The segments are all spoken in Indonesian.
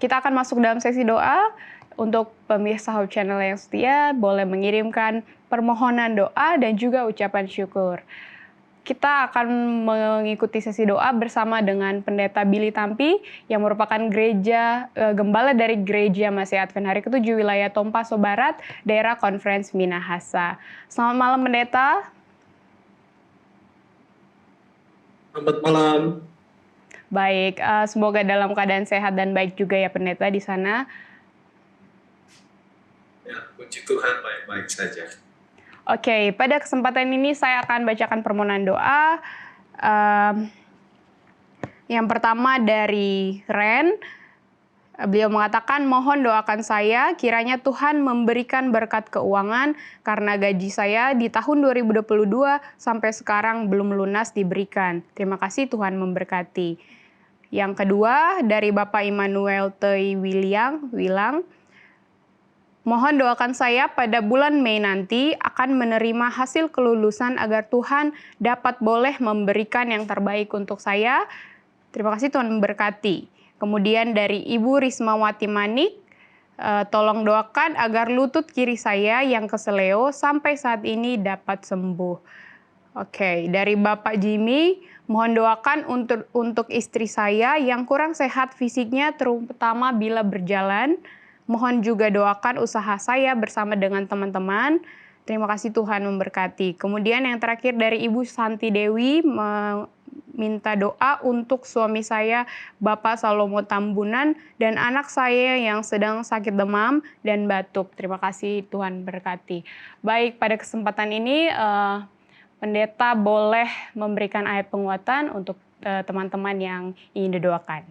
Kita akan masuk dalam sesi doa. Untuk pemirsa Hope Channel yang setia, boleh mengirimkan permohonan doa dan juga ucapan syukur. Kita akan mengikuti sesi doa bersama dengan Pendeta Billy Tampi yang merupakan gembala dari Gereja Masih Advent Hari ke-7 wilayah Tompaso Barat, daerah Konferensi Minahasa. Selamat malam Pendeta. Selamat malam. Baik, semoga dalam keadaan sehat dan baik juga ya Pendeta di sana. Ya, puji Tuhan baik-baik saja. Oke, pada kesempatan ini saya akan bacakan permohonan doa. Yang pertama dari Ren. Beliau mengatakan, mohon doakan saya kiranya Tuhan memberikan berkat keuangan karena gaji saya di tahun 2022 sampai sekarang belum lunas diberikan. Terima kasih, Tuhan memberkati. Yang kedua dari Bapak Immanuel Tei Wilang, mohon doakan saya pada bulan Mei nanti akan menerima hasil kelulusan agar Tuhan dapat boleh memberikan yang terbaik untuk saya. Terima kasih, Tuhan memberkati. Kemudian dari Ibu Rismawati Manik, tolong doakan agar lutut kiri saya yang keseleo sampai saat ini dapat sembuh. Oke, dari Bapak Jimmy, mohon doakan untuk istri saya yang kurang sehat fisiknya terutama bila berjalan. Mohon juga doakan usaha saya bersama dengan teman-teman. Terima kasih, Tuhan memberkati. Kemudian yang terakhir dari Ibu Santi Dewi meminta doa untuk suami saya, Bapak Salomo Tambunan, dan anak saya yang sedang sakit demam dan batuk. Terima kasih, Tuhan berkati. Baik, pada kesempatan ini Pendeta boleh memberikan ayat penguatan untuk teman-teman yang ingin didoakan.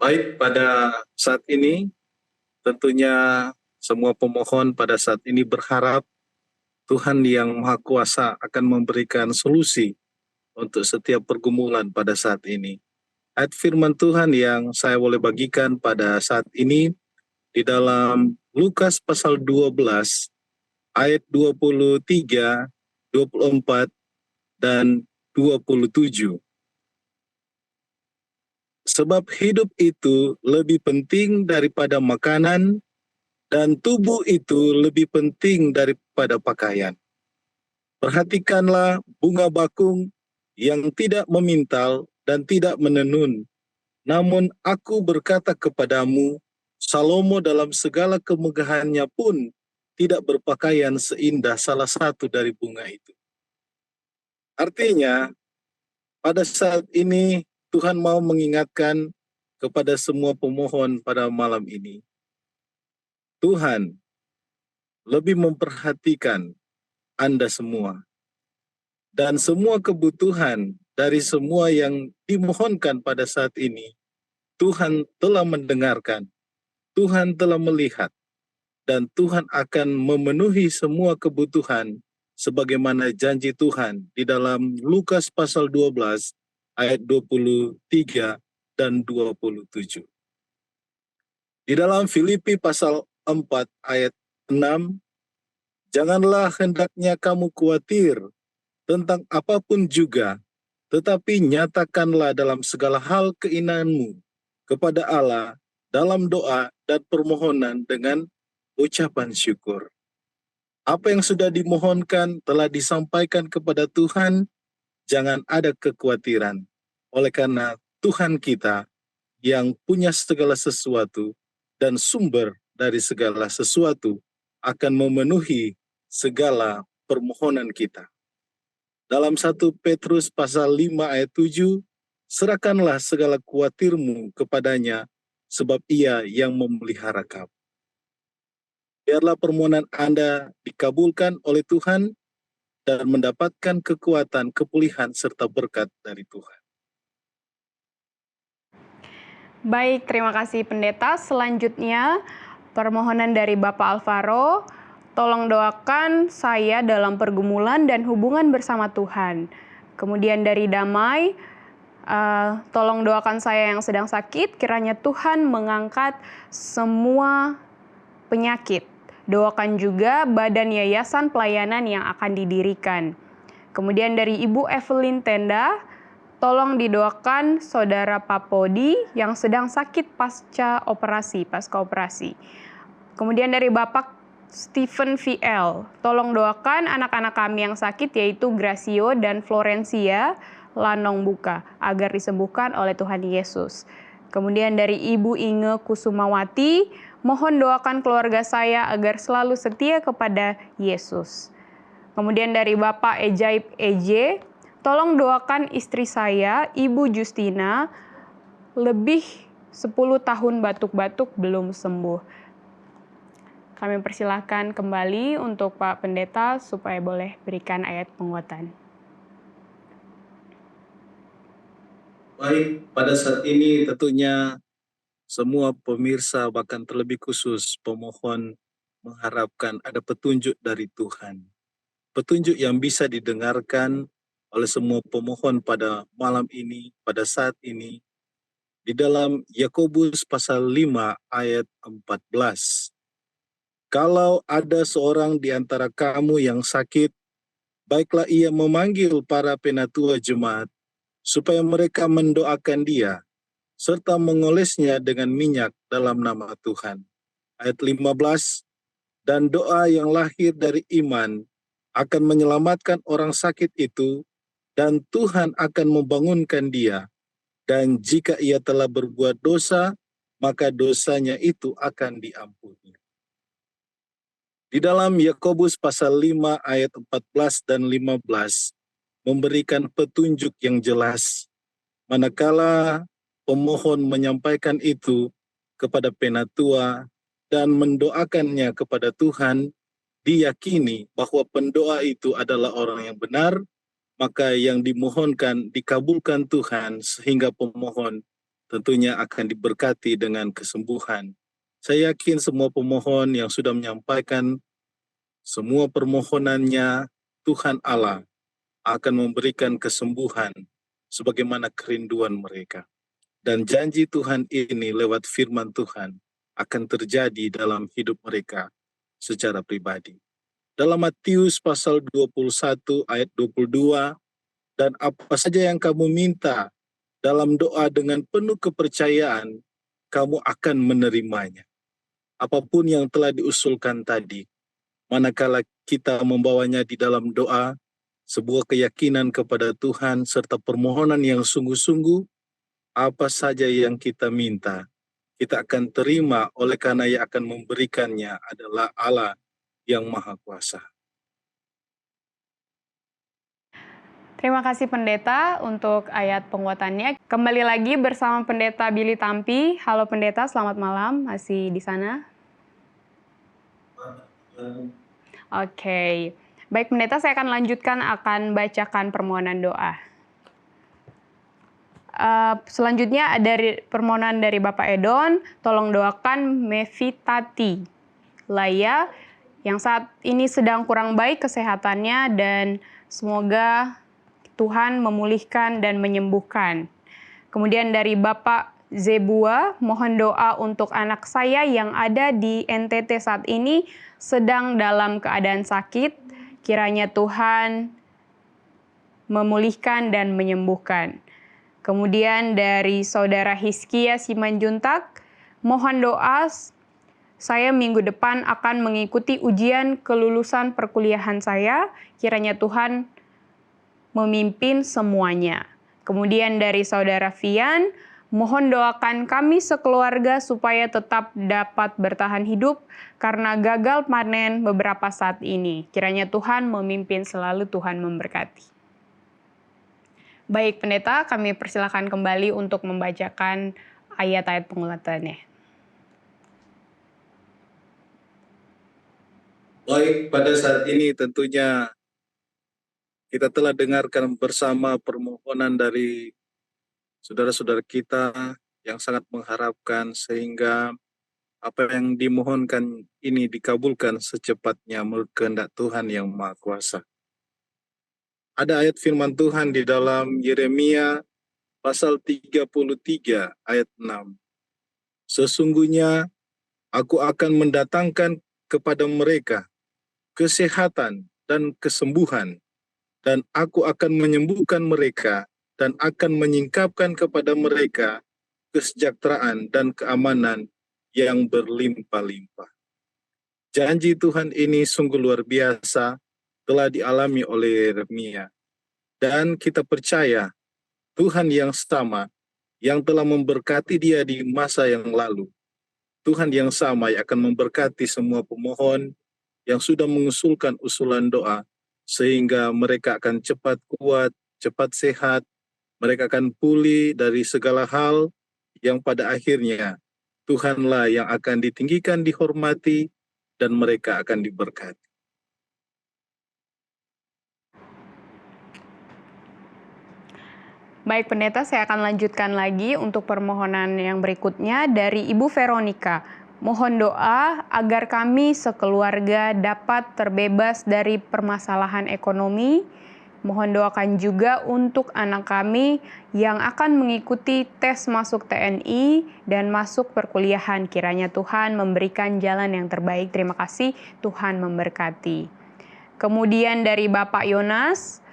Baik, pada saat ini tentunya semua pemohon pada saat ini berharap Tuhan yang Maha Kuasa akan memberikan solusi untuk setiap pergumulan pada saat ini. Ayat firman Tuhan yang saya boleh bagikan pada saat ini di dalam Lukas pasal 12 ayat 23, 24, dan 27. Sebab hidup itu lebih penting daripada makanan, dan tubuh itu lebih penting daripada pakaian. Perhatikanlah bunga bakung yang tidak memintal dan tidak menenun. Namun aku berkata kepadamu, Salomo dalam segala kemegahannya pun tidak berpakaian seindah salah satu dari bunga itu. Artinya, pada saat ini Tuhan mau mengingatkan kepada semua pemohon pada malam ini. Tuhan lebih memperhatikan Anda semua. Dan semua kebutuhan dari semua yang dimohonkan pada saat ini, Tuhan telah mendengarkan, Tuhan telah melihat, dan Tuhan akan memenuhi semua kebutuhan sebagaimana janji Tuhan di dalam Lukas pasal 12 ayat 23 dan 27. Di dalam Filipi pasal 4 ayat 6, janganlah hendaknya kamu khawatir tentang apapun juga, tetapi nyatakanlah dalam segala hal keinginanmu kepada Allah dalam doa dan permohonan dengan ucapan syukur. Apa yang sudah dimohonkan telah disampaikan kepada Tuhan, jangan ada kekhawatiran. Oleh karena Tuhan kita yang punya segala sesuatu dan sumber dari segala sesuatu akan memenuhi segala permohonan kita. Dalam 1 Petrus pasal 5 ayat 7, serahkanlah segala khawatirmu kepadanya, sebab ia yang memelihara kamu. Biarlah permohonan Anda dikabulkan oleh Tuhan dan mendapatkan kekuatan, kepulihan, serta berkat dari Tuhan. Baik, terima kasih Pendeta. Selanjutnya, permohonan dari Bapak Alvaro. Tolong doakan saya dalam pergumulan dan hubungan bersama Tuhan. Kemudian dari Damai, tolong doakan saya yang sedang sakit, kiranya Tuhan mengangkat semua penyakit. Doakan juga badan yayasan pelayanan yang akan didirikan. Kemudian dari Ibu Evelyn Tenda, tolong didoakan Saudara Papodi yang sedang sakit pasca operasi. Kemudian dari Bapak Stephen VL, tolong doakan anak-anak kami yang sakit yaitu Gracio dan Florencia Lanong Buka agar disembuhkan oleh Tuhan Yesus. Kemudian dari Ibu Inge Kusumawati, mohon doakan keluarga saya agar selalu setia kepada Yesus. Kemudian dari Bapak Ejaib EJ, tolong doakan istri saya, Ibu Justina, lebih 10 tahun batuk-batuk belum sembuh. Kami persilahkan kembali untuk Pak Pendeta supaya boleh berikan ayat penguatan. Baik, pada saat ini tentunya semua pemirsa bahkan terlebih khusus pemohon mengharapkan ada petunjuk dari Tuhan. Petunjuk yang bisa didengarkan oleh semua pemohon pada malam ini, pada saat ini, di dalam Yakobus pasal 5 ayat 14. Kalau ada seorang di antara kamu yang sakit, baiklah ia memanggil para penatua jemaat, supaya mereka mendoakan dia, serta mengolesnya dengan minyak dalam nama Tuhan. Ayat 15, dan doa yang lahir dari iman akan menyelamatkan orang sakit itu, dan Tuhan akan membangunkan dia. Dan jika ia telah berbuat dosa, maka dosanya itu akan diampuni. Di dalam Yakobus pasal 5 ayat 14 dan 15 memberikan petunjuk yang jelas. Manakala pemohon menyampaikan itu kepada penatua dan mendoakannya kepada Tuhan, diyakini bahwa pendoa itu adalah orang yang benar, maka yang dimohonkan dikabulkan Tuhan sehingga pemohon tentunya akan diberkati dengan kesembuhan. Saya yakin semua pemohon yang sudah menyampaikan semua permohonannya, Tuhan Allah akan memberikan kesembuhan sebagaimana kerinduan mereka. Dan janji Tuhan ini lewat firman Tuhan akan terjadi dalam hidup mereka secara pribadi. Dalam Matius pasal 21 ayat 22, dan apa saja yang kamu minta dalam doa dengan penuh kepercayaan, kamu akan menerimanya. Apapun yang telah diusulkan tadi, manakala kita membawanya di dalam doa, sebuah keyakinan kepada Tuhan serta permohonan yang sungguh-sungguh, apa saja yang kita minta, kita akan terima oleh karena yang akan memberikannya adalah Allah yang Maha Kuasa. Terima kasih Pendeta untuk ayat penguatannya. Kembali lagi bersama Pendeta Billy Tampi. Halo Pendeta, selamat malam. Masih di sana? Oke. Baik Pendeta, saya akan lanjutkan akan bacakan permohonan doa. Selanjutnya dari permohonan dari Bapak Edon, tolong doakan Mevitati Laya yang saat ini sedang kurang baik kesehatannya dan semoga Tuhan memulihkan dan menyembuhkan. Kemudian dari Bapak Zebua, mohon doa untuk anak saya yang ada di NTT saat ini sedang dalam keadaan sakit. Kiranya Tuhan memulihkan dan menyembuhkan. Kemudian dari Saudara Hizkia Simanjuntak, mohon doa saya minggu depan akan mengikuti ujian kelulusan perkuliahan saya. Kiranya Tuhan memimpin semuanya. Kemudian dari Saudara Fian, mohon doakan kami sekeluarga supaya tetap dapat bertahan hidup karena gagal panen beberapa saat ini. Kiranya Tuhan memimpin selalu, Tuhan memberkati. Baik Pendeta, kami persilakan kembali untuk membacakan ayat-ayat penguatannya. Baik, pada saat ini tentunya kita telah dengarkan bersama permohonan dari saudara-saudara kita yang sangat mengharapkan sehingga apa yang dimohonkan ini dikabulkan secepatnya menurut kehendak Tuhan yang Maha Kuasa. Ada ayat firman Tuhan di dalam Yeremia pasal 33 ayat 6. Sesungguhnya aku akan mendatangkan kepada mereka kesehatan dan kesembuhan, dan aku akan menyembuhkan mereka dan akan menyingkapkan kepada mereka kesejahteraan dan keamanan yang berlimpah-limpah. Janji Tuhan ini sungguh luar biasa telah dialami oleh Yeremia. Dan kita percaya Tuhan yang sama yang telah memberkati dia di masa yang lalu, Tuhan yang sama yang akan memberkati semua pemohon yang sudah mengusulkan usulan doa, sehingga mereka akan cepat kuat, cepat sehat, mereka akan pulih dari segala hal yang pada akhirnya Tuhanlah yang akan ditinggikan, dihormati, dan mereka akan diberkati. Baik pendeta, saya akan lanjutkan lagi untuk permohonan yang berikutnya dari Ibu Veronica. Mohon doa agar kami sekeluarga dapat terbebas dari permasalahan ekonomi. Mohon doakan juga untuk anak kami yang akan mengikuti tes masuk TNI dan masuk perkuliahan. Kiranya Tuhan memberikan jalan yang terbaik. Terima kasih, Tuhan memberkati. Kemudian dari Bapak Yonas,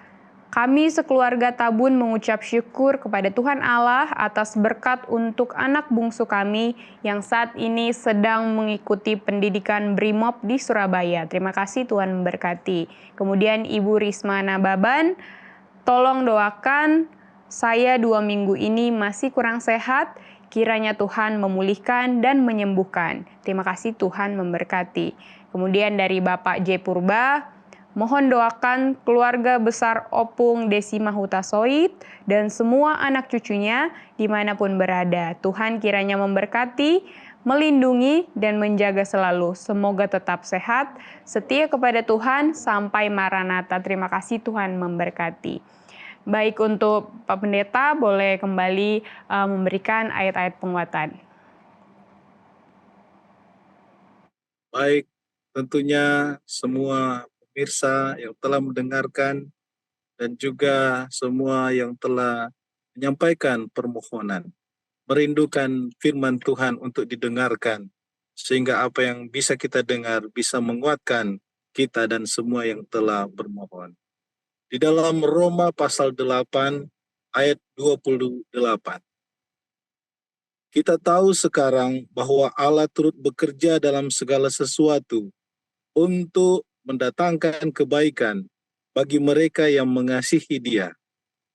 kami sekeluarga Tabun mengucap syukur kepada Tuhan Allah atas berkat untuk anak bungsu kami yang saat ini sedang mengikuti pendidikan BRIMOB di Surabaya. Terima kasih, Tuhan memberkati. Kemudian Ibu Risma Nababan, tolong doakan saya 2 minggu ini masih kurang sehat, kiranya Tuhan memulihkan dan menyembuhkan. Terima kasih, Tuhan memberkati. Kemudian dari Bapak J. Purba, mohon doakan keluarga besar Opung Desima Hutasoid dan semua anak cucunya dimanapun berada. Tuhan kiranya memberkati, melindungi, dan menjaga selalu. Semoga tetap sehat, setia kepada Tuhan sampai Maranatha. Terima kasih, Tuhan memberkati. Baik, untuk Pak Pendeta boleh kembali memberikan ayat-ayat penguatan. Baik, tentunya semua pemirsa yang telah mendengarkan dan juga semua yang telah menyampaikan permohonan, merindukan firman Tuhan untuk didengarkan, sehingga apa yang bisa kita dengar bisa menguatkan kita dan semua yang telah bermohon. Di dalam Roma pasal 8 ayat 28, kita tahu sekarang bahwa Allah turut bekerja dalam segala sesuatu untuk mendatangkan kebaikan bagi mereka yang mengasihi Dia,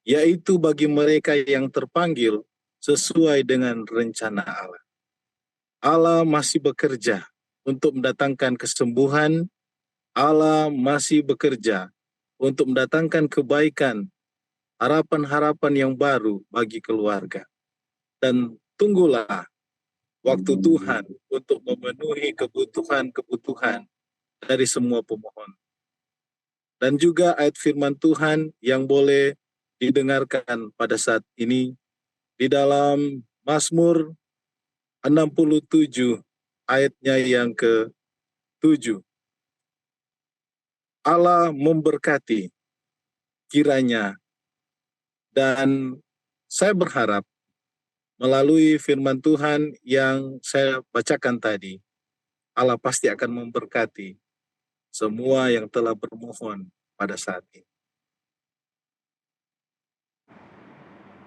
yaitu bagi mereka yang terpanggil sesuai dengan rencana Allah. Allah masih bekerja untuk mendatangkan kesembuhan, Allah masih bekerja untuk mendatangkan kebaikan, harapan-harapan yang baru bagi keluarga. Dan tunggulah waktu Tuhan untuk memenuhi kebutuhan-kebutuhan dari semua pemohon. Dan juga ayat firman Tuhan yang boleh didengarkan pada saat ini di dalam Mazmur 67 ayatnya yang ke-7. Allah memberkati kiranya, dan saya berharap melalui firman Tuhan yang saya bacakan tadi, Allah pasti akan memberkati semua yang telah bermohon pada saat ini.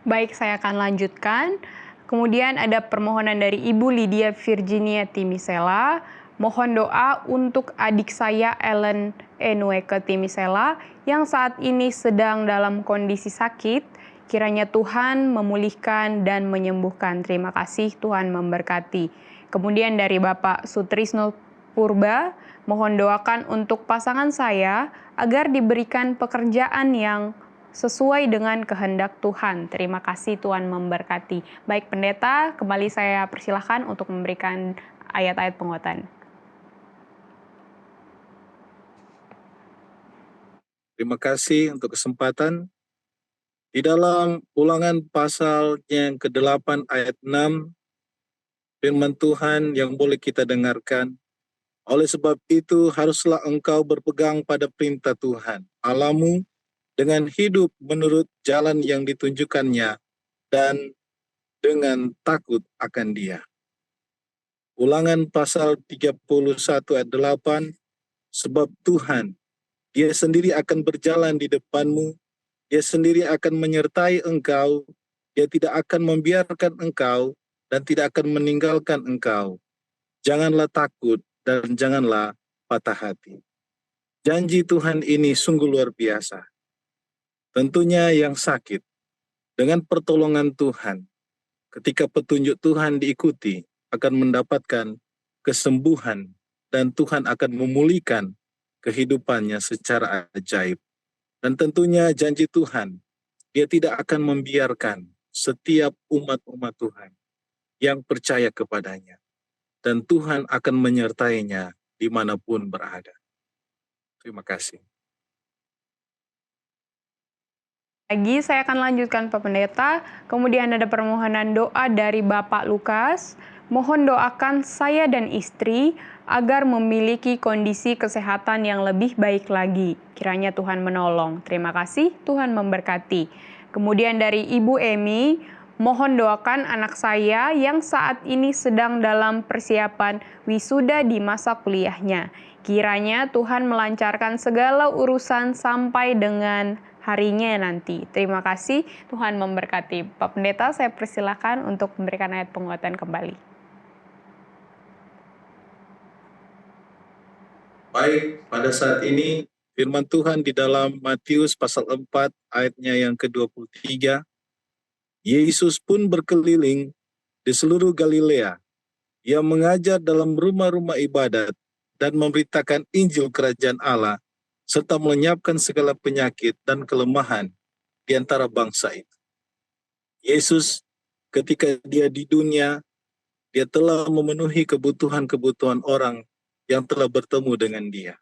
Baik, saya akan lanjutkan. Kemudian ada permohonan dari Ibu Lydia Virginia Timisela. Mohon doa untuk adik saya Ellen Enueke Timisela yang saat ini sedang dalam kondisi sakit. Kiranya Tuhan memulihkan dan menyembuhkan. Terima kasih, Tuhan memberkati. Kemudian dari Bapak Sutrisno Purba, mohon doakan untuk pasangan saya agar diberikan pekerjaan yang sesuai dengan kehendak Tuhan. Terima kasih, Tuhan memberkati. Baik pendeta, kembali saya persilahkan untuk memberikan ayat-ayat penguatan. Terima kasih untuk kesempatan. Di dalam Ulangan pasal yang ke-8 ayat 6, firman Tuhan yang boleh kita dengarkan, oleh sebab itu haruslah engkau berpegang pada perintah Tuhan Allahmu dengan hidup menurut jalan yang ditunjukkannya dan dengan takut akan Dia. Ulangan pasal 31 ayat 8, sebab Tuhan, Dia sendiri akan berjalan di depanmu, Dia sendiri akan menyertai engkau, dia tidak akan membiarkan engkau, dan tidak akan meninggalkan engkau. Janganlah takut dan janganlah patah hati. Janji Tuhan ini sungguh luar biasa. Tentunya yang sakit, dengan pertolongan Tuhan, ketika petunjuk Tuhan diikuti, akan mendapatkan kesembuhan, dan Tuhan akan memulihkan kehidupannya secara ajaib. Dan tentunya janji Tuhan, dia tidak akan membiarkan setiap umat-umat Tuhan yang percaya kepadanya. Dan Tuhan akan menyertainya dimanapun berada. Terima kasih. Lagi saya akan lanjutkan Pak Pendeta. Kemudian ada permohonan doa dari Bapak Lukas. Mohon doakan saya dan istri agar memiliki kondisi kesehatan yang lebih baik lagi. Kiranya Tuhan menolong. Terima kasih, Tuhan memberkati. Kemudian dari Ibu Emi, mohon doakan anak saya yang saat ini sedang dalam persiapan wisuda di masa kuliahnya. Kiranya Tuhan melancarkan segala urusan sampai dengan harinya nanti. Terima kasih, Tuhan memberkati. Pak Pendeta, saya persilakan untuk memberikan ayat penguatan kembali. Baik, pada saat ini firman Tuhan di dalam Matius pasal 4 ayatnya yang ke-23, Yesus pun berkeliling di seluruh Galilea. Ia mengajar dalam rumah-rumah ibadat dan memberitakan Injil Kerajaan Allah, serta melenyapkan segala penyakit dan kelemahan di antara bangsa itu. Yesus ketika dia di dunia, dia telah memenuhi kebutuhan-kebutuhan orang yang telah bertemu dengan dia.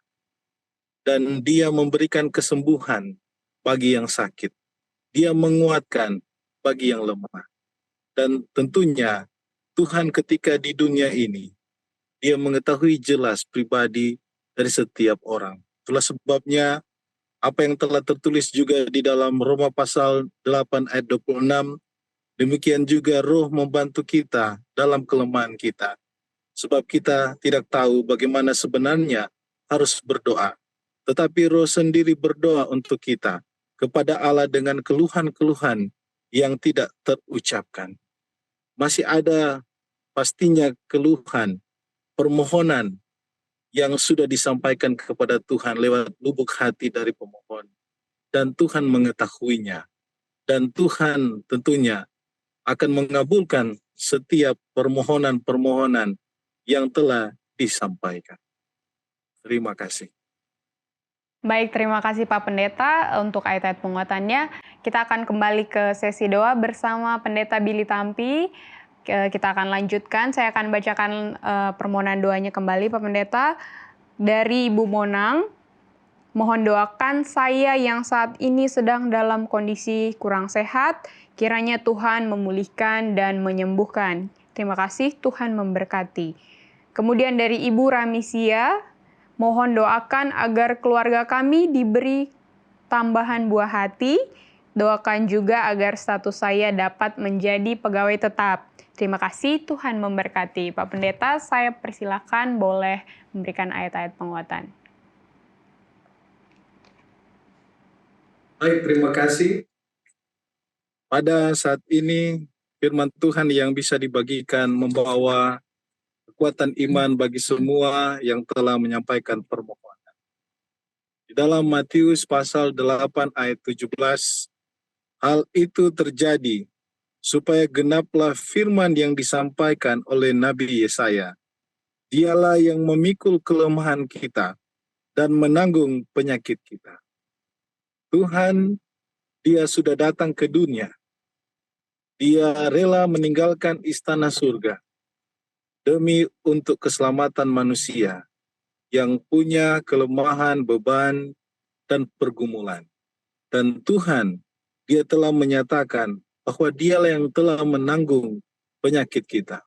Dan dia memberikan kesembuhan bagi yang sakit. Dia menguatkan bagi yang lemah. Dan tentunya Tuhan ketika di dunia ini, dia mengetahui jelas pribadi dari setiap orang. Itulah sebabnya apa yang telah tertulis juga di dalam Roma pasal 8 ayat 26, demikian juga Roh membantu kita dalam kelemahan kita. Sebab kita tidak tahu bagaimana sebenarnya harus berdoa. Tetapi Roh sendiri berdoa untuk kita kepada Allah dengan keluhan-keluhan yang tidak terucapkan. Masih ada pastinya keluhan, permohonan yang sudah disampaikan kepada Tuhan lewat lubuk hati dari pemohon. Dan Tuhan mengetahuinya. Dan Tuhan tentunya akan mengabulkan setiap permohonan-permohonan yang telah disampaikan. Terima kasih. Baik, terima kasih Pak Pendeta untuk ayat-ayat penguatannya. Kita akan kembali ke sesi doa bersama Pendeta Billy Tampi. Kita akan lanjutkan, saya akan bacakan permohonan doanya kembali Pak Pendeta. Dari Ibu Monang, mohon doakan saya yang saat ini sedang dalam kondisi kurang sehat, kiranya Tuhan memulihkan dan menyembuhkan. Terima kasih, Tuhan memberkati. Kemudian dari Ibu Ramisia, mohon doakan agar keluarga kami diberi tambahan buah hati. Doakan juga agar status saya dapat menjadi pegawai tetap. Terima kasih, Tuhan memberkati. Pak Pendeta, saya persilakan boleh memberikan ayat-ayat penguatan. Baik, terima kasih. Pada saat ini, firman Tuhan yang bisa dibagikan membawa kekuatan iman bagi semua yang telah menyampaikan permohonan. Di dalam Matius pasal 8 ayat 17, hal itu terjadi supaya genaplah firman yang disampaikan oleh Nabi Yesaya. Dialah yang memikul kelemahan kita dan menanggung penyakit kita. Tuhan, dia sudah datang ke dunia. Dia rela meninggalkan istana surga demi untuk keselamatan manusia yang punya kelemahan, beban, dan pergumulan. Dan Tuhan, dia telah menyatakan bahwa dialah yang telah menanggung penyakit kita.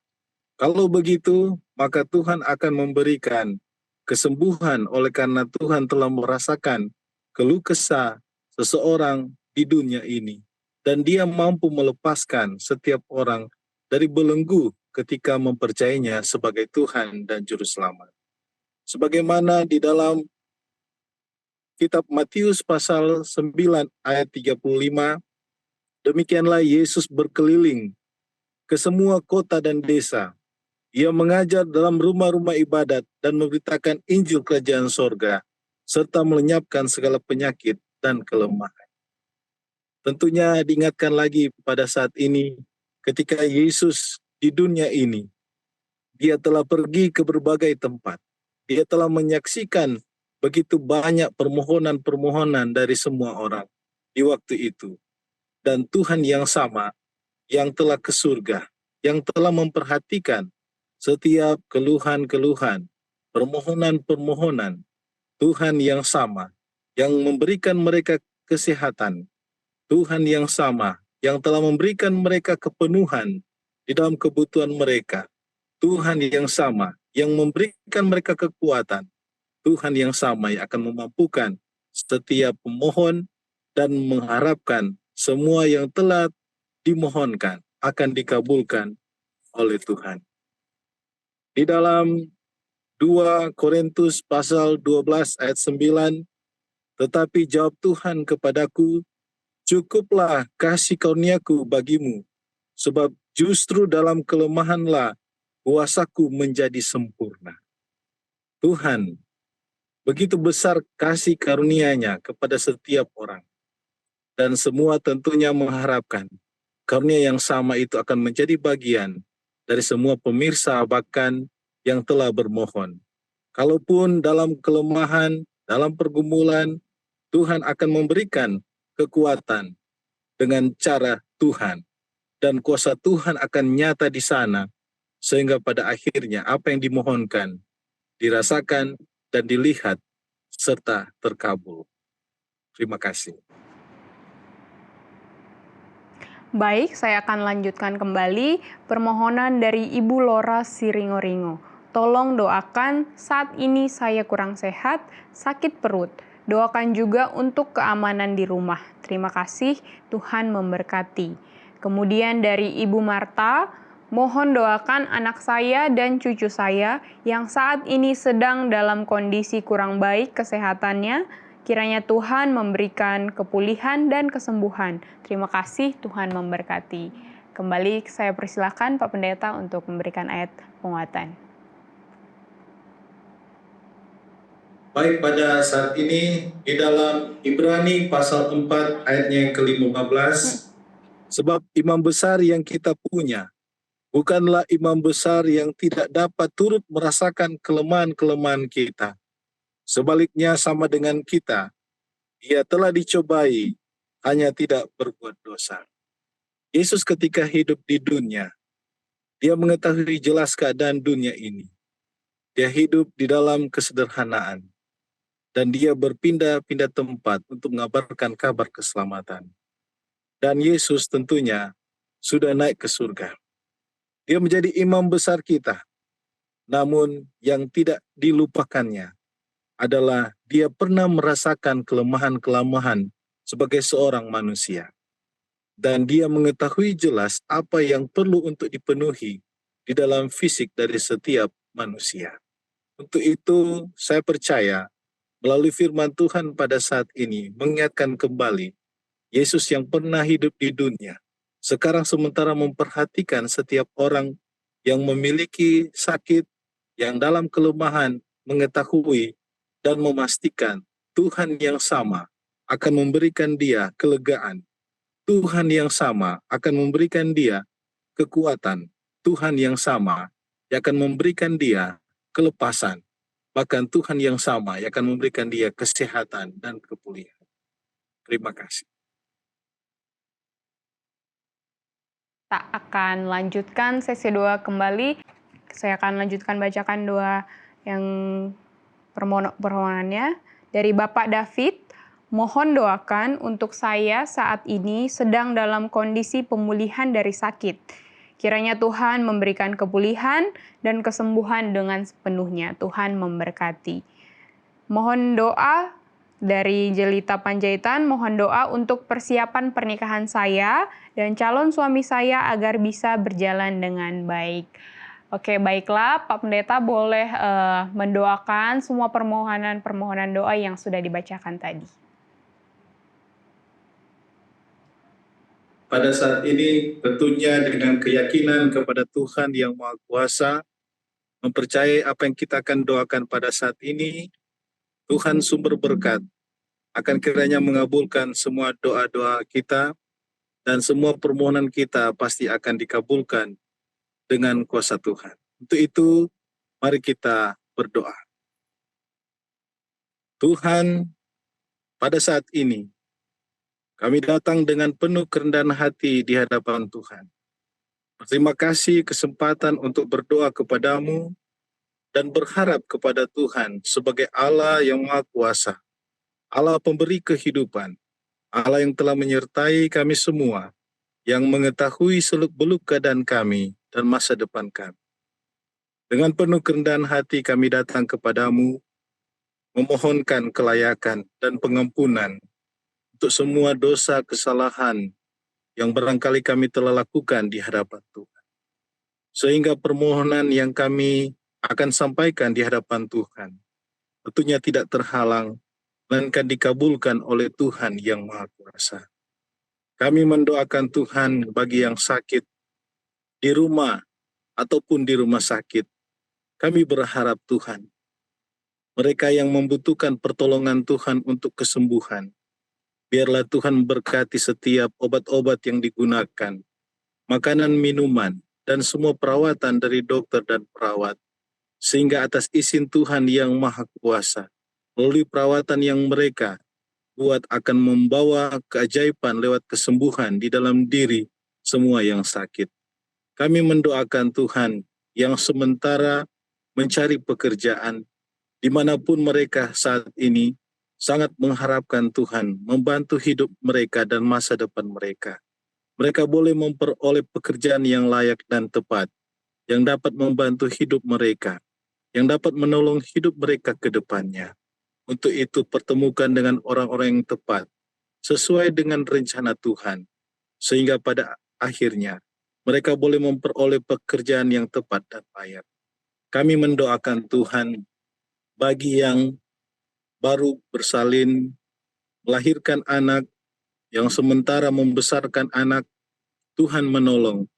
Kalau begitu, maka Tuhan akan memberikan kesembuhan oleh karena Tuhan telah merasakan keluh kesah seseorang di dunia ini. Dan dia mampu melepaskan setiap orang dari belenggu ketika mempercayainya sebagai Tuhan dan Juru Selamat. Sebagaimana di dalam kitab Matius pasal 9 ayat 35, demikianlah Yesus berkeliling ke semua kota dan desa. Ia mengajar dalam rumah-rumah ibadat dan memberitakan Injil Kerajaan Sorga, serta melenyapkan segala penyakit dan kelemahan. Tentunya diingatkan lagi pada saat ini, ketika Yesus di dunia ini, dia telah pergi ke berbagai tempat. Dia telah menyaksikan begitu banyak permohonan-permohonan dari semua orang di waktu itu. Dan Tuhan yang sama, yang telah ke surga, yang telah memperhatikan setiap keluhan-keluhan, permohonan-permohonan, Tuhan yang sama, yang memberikan mereka kesehatan, Tuhan yang sama, yang telah memberikan mereka kepenuhan di dalam kebutuhan mereka, Tuhan yang sama, yang memberikan mereka kekuatan, Tuhan yang sama yang akan memampukan setiap pemohon dan mengharapkan semua yang telah dimohonkan akan dikabulkan oleh Tuhan. Di dalam 2 Korintus pasal 12 ayat 9, tetapi jawab Tuhan kepadaku, cukuplah kasih karuniaku bagimu, sebab justru dalam kelemahanlah kuasaku menjadi sempurna. Tuhan begitu besar kasih karunia-Nya kepada setiap orang. Dan semua tentunya mengharapkan karunia yang sama itu akan menjadi bagian dari semua pemirsa bahkan yang telah bermohon. Kalaupun dalam kelemahan, dalam pergumulan, Tuhan akan memberikan kekuatan dengan cara Tuhan. Dan kuasa Tuhan akan nyata di sana, sehingga pada akhirnya apa yang dimohonkan, dirasakan dan dilihat, serta terkabul. Terima kasih. Baik, saya akan lanjutkan kembali permohonan dari Ibu Lora Siringoringo. Tolong doakan, saat ini saya kurang sehat, sakit perut. Doakan juga untuk keamanan di rumah. Terima kasih, Tuhan memberkati. Kemudian dari Ibu Marta, mohon doakan anak saya dan cucu saya yang saat ini sedang dalam kondisi kurang baik kesehatannya. Kiranya Tuhan memberikan kepulihan dan kesembuhan. Terima kasih, Tuhan memberkati. Kembali saya persilakan Pak Pendeta untuk memberikan ayat penguatan. Baik, pada saat ini di dalam Ibrani pasal 4 ayatnya yang ke-15, sebab imam besar yang kita punya bukanlah imam besar yang tidak dapat turut merasakan kelemahan-kelemahan kita. Sebaliknya sama dengan kita, ia telah dicobai, hanya tidak berbuat dosa. Yesus ketika hidup di dunia, dia mengetahui jelas keadaan dunia ini. Dia hidup di dalam kesederhanaan. Dan dia berpindah-pindah tempat untuk mengabarkan kabar keselamatan. Dan Yesus tentunya sudah naik ke surga. Dia menjadi imam besar kita. Namun yang tidak dilupakannya adalah dia pernah merasakan kelemahan-kelemahan sebagai seorang manusia. Dan dia mengetahui jelas apa yang perlu untuk dipenuhi di dalam fisik dari setiap manusia. Untuk itu saya percaya melalui firman Tuhan pada saat ini mengingatkan kembali Yesus yang pernah hidup di dunia. Sekarang sementara memperhatikan setiap orang yang memiliki sakit, yang dalam kelemahan mengetahui dan memastikan Tuhan yang sama akan memberikan dia kelegaan. Tuhan yang sama akan memberikan dia kekuatan. Tuhan yang sama yang akan memberikan dia kelepasan. Bahkan Tuhan yang sama yang akan memberikan dia kesehatan dan kepulihan. Terima kasih. Tak akan lanjutkan sesi doa kembali. Saya akan lanjutkan bacakan doa yang permohonannya. Dari Bapak David, mohon doakan untuk saya saat ini sedang dalam kondisi pemulihan dari sakit. Kiranya Tuhan memberikan kepulihan dan kesembuhan dengan sepenuhnya. Tuhan memberkati. Mohon doa dari Jelita Panjaitan, mohon doa untuk persiapan pernikahan saya dan calon suami saya agar bisa berjalan dengan baik. Oke, baiklah Pak Pendeta boleh mendoakan semua permohonan doa yang sudah dibacakan tadi. Pada saat ini tentunya dengan keyakinan kepada Tuhan yang Maha Kuasa, mempercayai apa yang kita akan doakan pada saat ini, Tuhan sumber berkat akan kiranya mengabulkan semua doa-doa kita dan semua permohonan kita pasti akan dikabulkan dengan kuasa Tuhan. Untuk itu, mari kita berdoa. Tuhan, pada saat ini, kami datang dengan penuh kerendahan hati di hadapan Tuhan. Terima kasih kesempatan untuk berdoa kepadamu dan berharap kepada Tuhan sebagai Allah yang Maha Kuasa, Allah pemberi kehidupan, Allah yang telah menyertai kami semua, yang mengetahui seluk-beluk keadaan kami dan masa depan kami. Dengan penuh kerendahan hati kami datang kepadamu, memohonkan kelayakan dan pengampunan untuk semua dosa kesalahan yang barangkali kami telah lakukan di hadapan Tuhan. Sehingga permohonan yang kami akan sampaikan di hadapan Tuhan tentunya tidak terhalang, melainkan dikabulkan oleh Tuhan yang Maha Kuasa. Kami mendoakan Tuhan bagi yang sakit di rumah ataupun di rumah sakit. Kami berharap Tuhan, mereka yang membutuhkan pertolongan Tuhan untuk kesembuhan, biarlah Tuhan berkati setiap obat-obat yang digunakan, makanan, minuman, dan semua perawatan dari dokter dan perawat, sehingga atas izin Tuhan yang Maha Kuasa, melalui perawatan yang mereka buat akan membawa keajaiban lewat kesembuhan di dalam diri semua yang sakit. Kami mendoakan Tuhan yang sementara mencari pekerjaan, dimanapun mereka saat ini, sangat mengharapkan Tuhan membantu hidup mereka dan masa depan mereka. Mereka boleh memperoleh pekerjaan yang layak dan tepat, yang dapat membantu hidup mereka, yang dapat menolong hidup mereka ke depannya. Untuk itu pertemukan dengan orang-orang yang tepat, sesuai dengan rencana Tuhan, sehingga pada akhirnya mereka boleh memperoleh pekerjaan yang tepat dan layak. Kami mendoakan Tuhan bagi yang baru bersalin, melahirkan anak, yang sementara membesarkan anak, Tuhan menolong,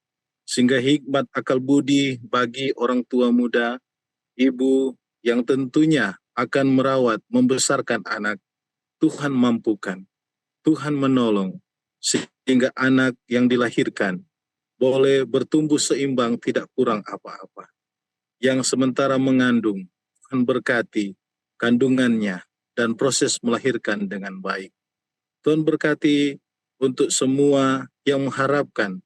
sehingga hikmat akal budi bagi orang tua muda, ibu yang tentunya akan merawat, membesarkan anak, Tuhan mampukan, Tuhan menolong, sehingga anak yang dilahirkan boleh bertumbuh seimbang, tidak kurang apa-apa. Yang sementara mengandung, Tuhan berkati kandungannya dan proses melahirkan dengan baik. Tuhan berkati untuk semua yang mengharapkan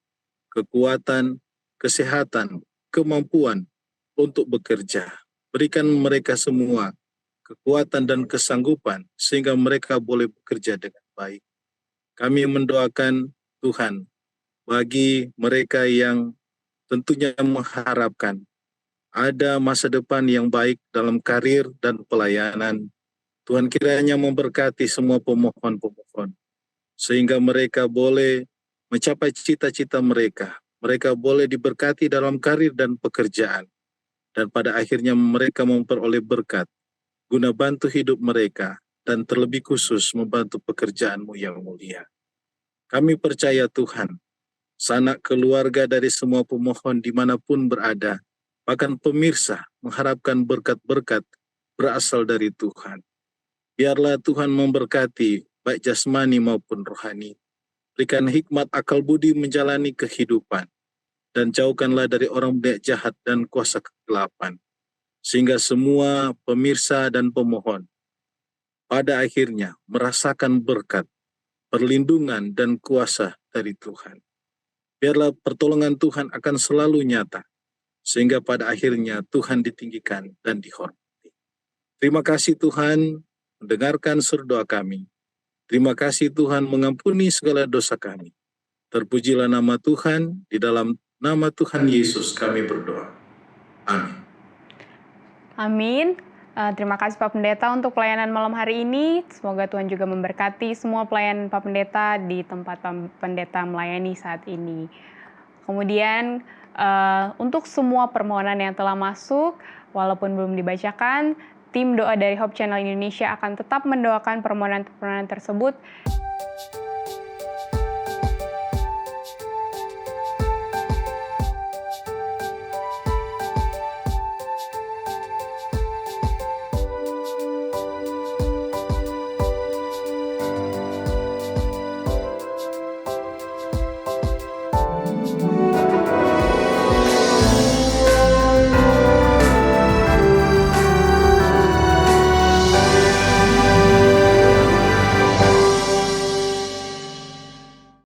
kekuatan, kesehatan, kemampuan untuk bekerja. Berikan mereka semua kekuatan dan kesanggupan sehingga mereka boleh bekerja dengan baik. Kami mendoakan Tuhan bagi mereka yang tentunya mengharapkan ada masa depan yang baik dalam karir dan pelayanan. Tuhan kiranya memberkati semua pemohon-pemohon sehingga mereka boleh mencapai cita-cita mereka. Mereka boleh diberkati dalam karir dan pekerjaan. Dan pada akhirnya mereka memperoleh berkat guna bantu hidup mereka, dan terlebih khusus membantu pekerjaan-Mu yang mulia. Kami percaya Tuhan, sanak keluarga dari semua pemohon dimanapun berada, bahkan pemirsa mengharapkan berkat-berkat berasal dari Tuhan. Biarlah Tuhan memberkati baik jasmani maupun rohani. Berikan hikmat akal budi menjalani kehidupan, dan jauhkanlah dari orang jahat dan kuasa kegelapan, sehingga semua pemirsa dan pemohon pada akhirnya merasakan berkat, perlindungan, dan kuasa dari Tuhan. Biarlah pertolongan Tuhan akan selalu nyata, sehingga pada akhirnya Tuhan ditinggikan dan dihormati. Terima kasih Tuhan mendengarkan seru doa kami. Terima kasih Tuhan mengampuni segala dosa kami. Terpujilah nama Tuhan, di dalam nama Tuhan Yesus kami berdoa. Amin. Amin. Terima kasih Pak Pendeta untuk pelayanan malam hari ini. Semoga Tuhan juga memberkati semua pelayanan Pak Pendeta di tempat Pak Pendeta melayani saat ini. Kemudian untuk semua permohonan yang telah masuk, walaupun belum dibacakan, tim doa dari Hope Channel Indonesia akan tetap mendoakan permohonan-permohonan tersebut.